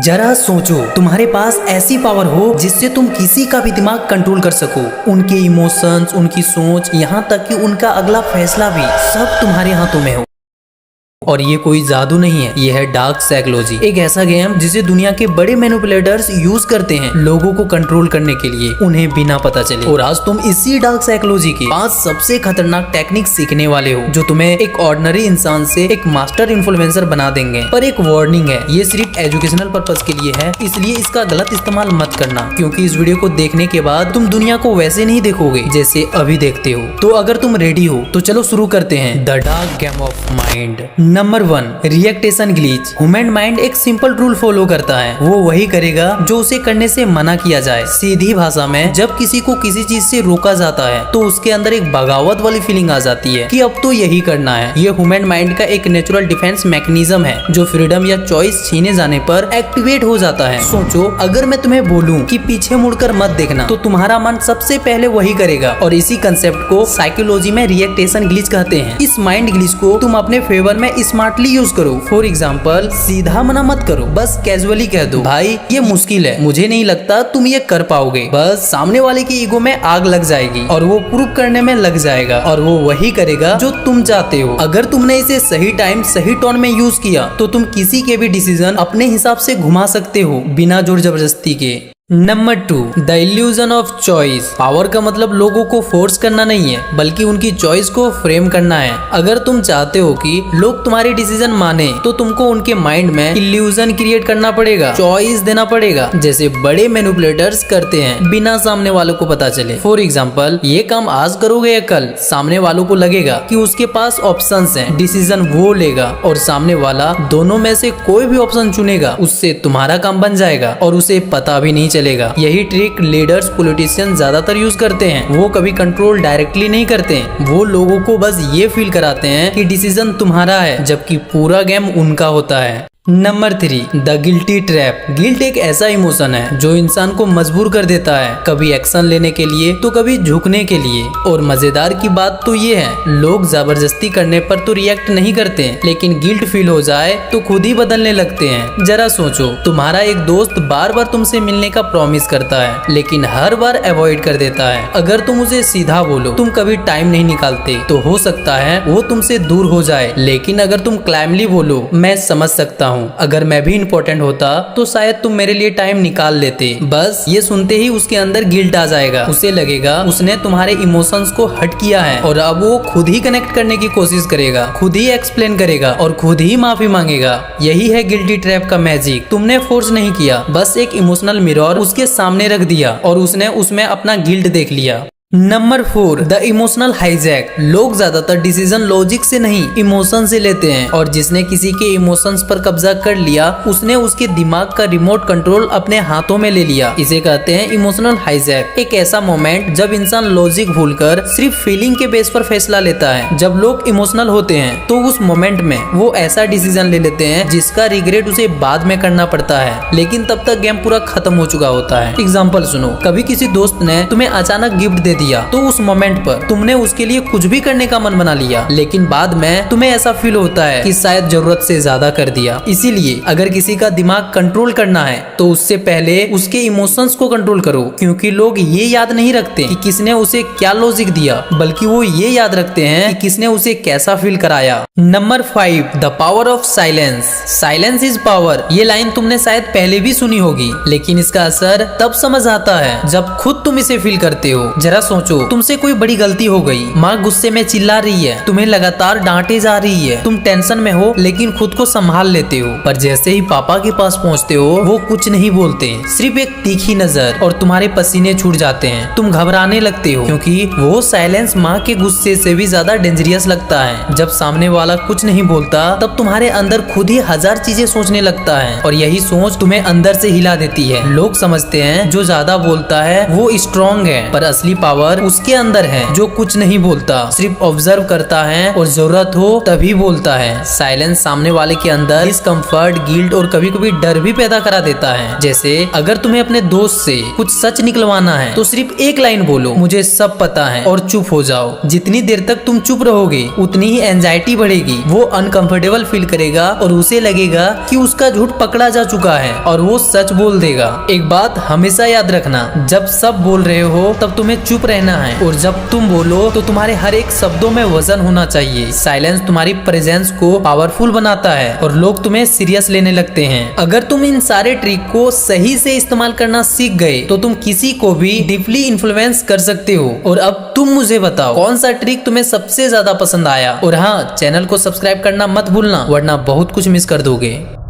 जरा सोचो, तुम्हारे पास ऐसी पावर हो जिससे तुम किसी का भी दिमाग कंट्रोल कर सको। उनके इमोशंस, उनकी सोच, यहाँ तक कि उनका अगला फैसला भी सब तुम्हारे हाथों में हो। और ये कोई जादू नहीं है, ये है डार्क साइकोलॉजी, एक ऐसा गेम जिसे दुनिया के बड़े मैनिपुलेटर्स यूज करते हैं लोगों को कंट्रोल करने के लिए, उन्हें बिना पता चले। और आज तुम इसी डार्क साइकोलॉजी के 5 सबसे खतरनाक टेक्निक सीखने वाले हो, जो तुम्हें एक ऑर्डिनरी इंसान से एक मास्टर इन्फ्लुएंसर बना देंगे। पर एक वार्निंग है, ये सिर्फ एजुकेशनल पर्पज के लिए है, इसलिए इसका गलत इस्तेमाल मत करना, क्योंकि इस वीडियो को देखने के बाद तुम दुनिया को वैसे नहीं देखोगे जैसे अभी देखते हो। तो अगर तुम रेडी हो तो चलो शुरू करते हैं the dark game of mind. Number 1, reaction glitch. Human mind एक सिंपल रूल फॉलो करता है, वो वही करेगा जो उसे करने से मना किया जाए। सीधी भाषा में, जब किसी को किसी चीज से रोका जाता है तो उसके अंदर एक बगावत वाली फीलिंग आ जाती है कि अब तो यही करना है। ये ह्यूमन माइंड का एक नेचुरल डिफेंस मैकेनिज्म है जो फ्रीडम या चॉइस छीने जाने पर एक्टिवेट हो जाता है। सोचो, अगर मैं तुम्हें बोलूं कि पीछे मुड़कर मत देखना, तो तुम्हारा मन सबसे पहले वही करेगा। और इसी कंसेप्ट को साइकोलॉजी में रिएक्टेशन ग्लिच कहते हैं। इस माइंड ग्लिच को तुम अपने फेवर में स्मार्टली यूज करो। फॉर एग्जाम्पल, सीधा मना मत करो, बस कैजुअली कह दो, भाई ये मुश्किल है, मुझे नहीं लगता तुम ये कर पाओगे। बस सामने वाले की ईगो में आग लग जाएगी और वो प्रूव करने में लग जाएगा, और वो वही करेगा जो तुम चाहते हो। अगर तुमने इसे सही टाइम सही टोन में यूज किया तो तुम किसी के भी डिसीजन अपने हिसाब से घुमा सकते हो, बिना जोर जबरदस्ती के। Number 2, the illusion of choice. Power का मतलब लोगों को फोर्स करना नहीं है, बल्कि उनकी चॉइस को फ्रेम करना है। अगर तुम चाहते हो कि लोग तुम्हारे डिसीजन माने, तो तुमको उनके माइंड में इल्यूजन क्रिएट करना पड़ेगा, चॉइस देना पड़ेगा, जैसे बड़े मैनिपुलेटर्स करते हैं, बिना सामने वालों को पता चले। फॉर एग्जाम्पल, ये काम आज करोगे या कल, सामने वालों को लगेगा कि उसके पास ऑप्शंस हैं, डिसीजन वो लेगा, और सामने वाला दोनों में से कोई भी ऑप्शन चुनेगा, उससे तुम्हारा काम बन जाएगा और उसे पता भी नहीं चलेगा। यही ट्रिक लीडर्स, पॉलिटिशियन ज्यादातर यूज करते हैं। वो कभी कंट्रोल डायरेक्टली नहीं करते हैं, वो लोगों को बस ये फील कराते हैं कि डिसीजन तुम्हारा है, जबकि पूरा गेम उनका होता है। Number 3, the guilty trap. Guilt एक ऐसा इमोशन है जो इंसान को मजबूर कर देता है, कभी एक्शन लेने के लिए तो कभी झुकने के लिए। और मजेदार की बात तो ये है, लोग जबरदस्ती करने पर तो रिएक्ट नहीं करते, लेकिन गिल्ट फील हो जाए तो खुद ही बदलने लगते हैं। जरा सोचो, तुम्हारा एक दोस्त बार बार तुमसे मिलने का प्रॉमिस करता है, लेकिन हर बार अवॉइड कर देता है। अगर तुम उसे सीधा बोलो तुम कभी टाइम नहीं निकालते, तो हो सकता है वो तुमसे दूर हो जाए। लेकिन अगर तुम क्लाइमली बोलो, मैं समझ सकता हूँ, अगर मैं भी इम्पोर्टेंट होता तो शायद तुम मेरे लिए टाइम निकाल लेते। बस ये सुनते ही उसके अंदर गिल्ट आ जाएगा, उसे लगेगा उसने तुम्हारे इमोशंस को हर्ट किया है, और अब वो खुद ही कनेक्ट करने की कोशिश करेगा, खुद ही एक्सप्लेन करेगा और खुद ही माफी मांगेगा। यही है गिल्टी ट्रैप का मैजिक। तुमने फोर्स नहीं किया, बस एक इमोशनल मिरर उसके सामने रख दिया और उसने उसमें अपना गिल्ट देख लिया। Number 4, the emotional hijack. लोग ज्यादातर डिसीजन लॉजिक से नहीं, इमोशन से लेते हैं, और जिसने किसी के इमोशंस पर कब्जा कर लिया, उसने उसके दिमाग का रिमोट कंट्रोल अपने हाथों में ले लिया। इसे कहते हैं इमोशनल हाईजैक। एक ऐसा मोमेंट जब इंसान लॉजिक भूलकर सिर्फ फीलिंग के बेस पर फैसला लेता है। जब लोग इमोशनल होते हैं तो उस मोमेंट में वो ऐसा डिसीजन ले लेते हैं जिसका रिग्रेट उसे बाद में करना पड़ता है, लेकिन तब तक गेम पूरा खत्म हो चुका होता है। एग्जाम्पल सुनो, कभी किसी दोस्त ने तुम्हें अचानक गिफ्ट दे दिया, तो उस मोमेंट पर तुमने उसके लिए कुछ भी करने का मन बना लिया, लेकिन बाद में तुम्हें ऐसा फील होता है कि शायद जरूरत से ज्यादा कर दिया। इसीलिए अगर किसी का दिमाग कंट्रोल करना है तो उससे पहले उसके इमोशंस को कंट्रोल करो, क्योंकि लोग ये याद नहीं रखते कि किसने उसे क्या लॉजिक दिया, बल्कि वो ये याद रखते हैं कि किसने उसे कैसा फील कराया। Number 5, the power of silence. Silence is power. ये लाइन तुमने शायद पहले भी सुनी होगी, लेकिन इसका असर तब समझ आता है जब खुद तुम इसे फील करते हो। जरा सोचो, तुमसे कोई बड़ी गलती हो गई, माँ गुस्से में चिल्ला रही है, तुम्हें लगातार डांटे जा रही है, तुम टेंशन में हो लेकिन खुद को संभाल लेते हो, पर जैसे ही पापा के पास पहुँचते हो वो कुछ नहीं बोलते, सिर्फ एक तीखी नजर, और तुम्हारे पसीने छूट जाते हैं। तुम घबराने लगते हो, क्योंकि वो साइलेंस माँ के गुस्से से भी ज्यादा डेंजरियस लगता है। जब सामने वाला कुछ नहीं बोलता, तब तुम्हारे अंदर खुद ही हजार चीजें सोचने लगता है, और यही सोच तुम्हें अंदर से हिला देती है। लोग समझते हैं जो ज्यादा बोलता है वो स्ट्रॉन्ग है, पर असली पावर पावर उसके अंदर है, जो कुछ नहीं बोलता, सिर्फ ऑब्जर्व करता है और जरूरत हो तभी बोलता है। साइलेंस सामने वाले के अंदर डिस्कम्फर्ट, गिल्ट और कभी कभी डर भी पैदा करा देता है। जैसे अगर तुम्हें अपने दोस्त से कुछ सच निकलवाना है तो सिर्फ एक लाइन बोलो, मुझे सब पता है, और चुप हो जाओ। जितनी देर तक तुम चुप रहोगे उतनी ही एंजाइटी बढ़ेगी। वो अनकंफर्टेबल फील करेगा और उसे लगेगा कि उसका झूठ पकड़ा जा चुका है और वो सच बोल देगा। एक बात हमेशा याद रखना, जब सब बोल रहे हो तब तुम्हें चुप रहना है, और जब तुम बोलो तो तुम्हारे हर एक शब्दों में वजन होना चाहिए। साइलेंस तुम्हारी प्रेजेंस को पावरफुल बनाता है और लोग तुम्हें सीरियस लेने लगते हैं। अगर तुम इन सारे ट्रिक को सही से इस्तेमाल करना सीख गए तो तुम किसी को भी डीपली इन्फ्लुएंस कर सकते हो। और अब तुम मुझे बताओ कौन सा ट्रिक तुम्हें सबसे ज्यादा पसंद आया। और हाँ, चैनल को सब्सक्राइब करना मत भूलना, वरना बहुत कुछ मिस कर दोगे।